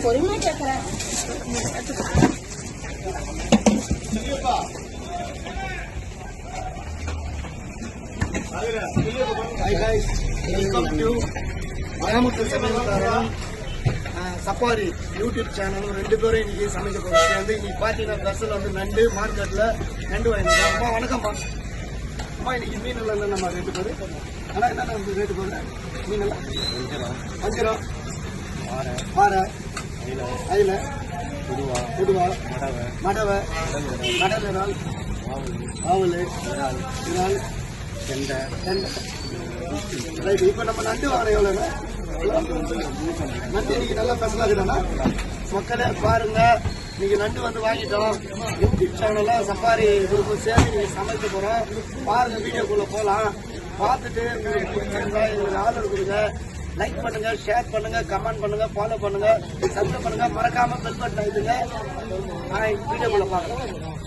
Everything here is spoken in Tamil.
பொறுமையா கேட்கறேன். Hi guys, welcome to Mayamuthu சமையல்காரன் சஃபாரி யூடியூப் சேனல். ரெண்டு பேரும் இன்னைக்கு சமைக்க போகிறோம். வந்து இன்னைக்கு பார்த்தீங்கன்னா பஸ்ஸில் வந்து நண்டு மார்க்கெட்டில் நண்டு வாங்கிருக்கோம். அம்மா வணக்கம்மா. அம்மா இன்னைக்கு மீன் எல்லாம் நம்ம ரேட்டு போகுது. ஆனால் என்ன நம்ம ரேட்டு போகுது மீன் எல்லாம்? வஞ்சிரம், பாறை, அயில, புதுவா, மடவை, கடல் இறால், ஆவல், இறால், கெண்டை. ரைட். இப்போ நம்ம நண்டு வாங்கின எவ்வளோண்ணா? நண்டு இன்னைக்கு நல்லா ஸ்பெஷலாக இருக்குதாண்ணா? மக்களே பாருங்க, இன்னைக்கு நண்டு வந்து வாங்கிட்டோம். யூடியூப் சேனலில் சஃபாரி குரூப் சேர்ந்து நீங்கள் சமைக்க போகிறோம். பாருங்க, வீடியோக்குள்ளே போகலாம். பார்த்துட்டு உங்களுக்கு பிடிச்சிருந்தா எங்களுக்கு ஆர்டர் கொடுங்க. லைக் பண்ணுங்க, ஷேர் பண்ணுங்க, கமெண்ட் பண்ணுங்க, ஃபாலோ பண்ணுங்க, சப்ஸ்கிரைப் பண்ணுங்க, மறக்காம பெல் பட்டன் இதுங்க. வீடியோக்குள்ளே பார்க்கலாம்.